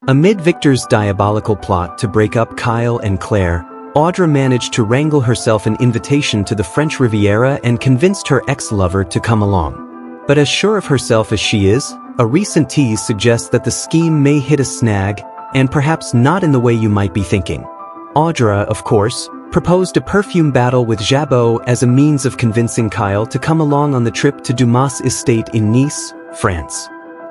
Amid Victor's diabolical plot to break up Kyle and Claire, Audra managed to wrangle herself an invitation to the French Riviera and convinced her ex-lover to come along. But as sure of herself as she is, a recent tease suggests that the scheme may hit a snag, and perhaps not in the way you might be thinking. Audra, of course, proposed a perfume battle with Jabot as a means of convincing Kyle to come along on the trip to Dumas' estate in Nice, France.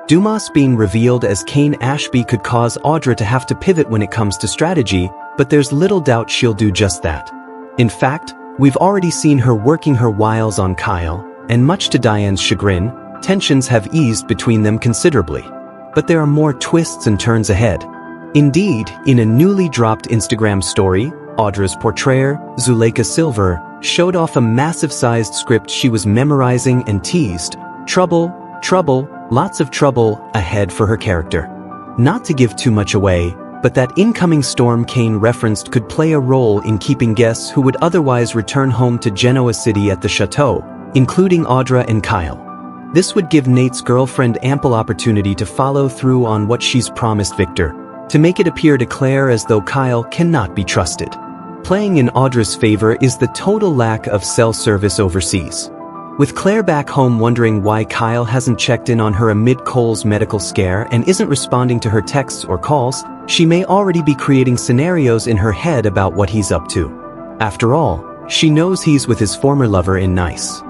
Dumas being revealed as Cain Ashby could cause Audra to have to pivot when it comes to strategy, but there's little doubt she'll do just that. In fact, we've already seen her working her wiles on Kyle, and much to Diane's chagrin, tensions have eased between them considerably. But there are more twists and turns ahead. Indeed, in a newly dropped Instagram story, Audra's portrayer, Zuleyka Silver, showed off a massive-sized script she was memorizing and teased, trouble, lots of trouble ahead for her character. Not to give too much away, but that incoming storm Cain referenced could play a role in keeping guests who would otherwise return home to Genoa City at the chateau, including Audra and Kyle. This would give Nate's girlfriend ample opportunity to follow through on what she's promised Victor, to make it appear to Claire as though Kyle cannot be trusted. Playing in Audra's favor is the total lack of cell service overseas. With Claire back home wondering why Kyle hasn't checked in on her amid Cole's medical scare and isn't responding to her texts or calls, she may already be creating scenarios in her head about what he's up to. After all, she knows he's with his former lover in Nice.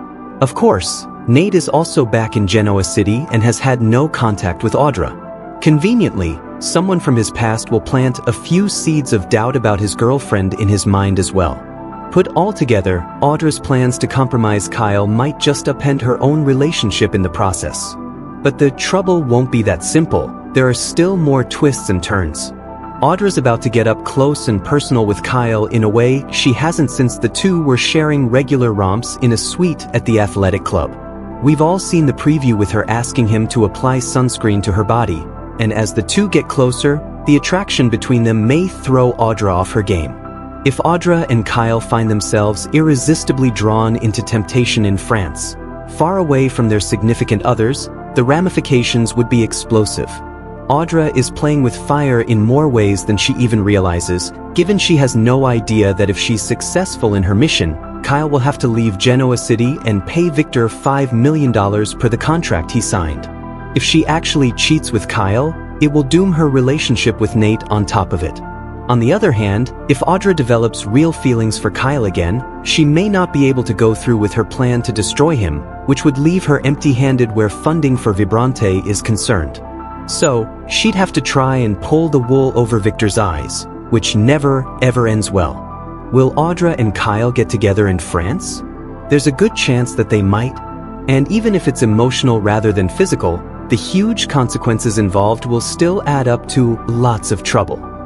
Of course, Nate is also back in Genoa City and has had no contact with Audra. Conveniently, someone from his past will plant a few seeds of doubt about his girlfriend in his mind as well. Put all together, Audra's plans to compromise Kyle might just upend her own relationship in the process. But the trouble won't be that simple. There are still more twists and turns. Audra's about to get up close and personal with Kyle in a way she hasn't since the two were sharing regular romps in a suite at the athletic club. We've all seen the preview with her asking him to apply sunscreen to her body, and as the two get closer, the attraction between them may throw Audra off her game. If Audra and Kyle find themselves irresistibly drawn into temptation in France, far away from their significant others, the ramifications would be explosive. Audra is playing with fire in more ways than she even realizes, given she has no idea that if she's successful in her mission, Kyle will have to leave Genoa City and pay Victor $5 million per the contract he signed. If she actually cheats with Kyle, it will doom her relationship with Nate on top of it. On the other hand, if Audra develops real feelings for Kyle again, she may not be able to go through with her plan to destroy him, which would leave her empty-handed where funding for Vibrante is concerned. So, she'd have to try and pull the wool over Victor's eyes, which never, ever ends well. Will Audra and Kyle get together in France? There's a good chance that they might. And even if it's emotional rather than physical, the huge consequences involved will still add up to lots of trouble.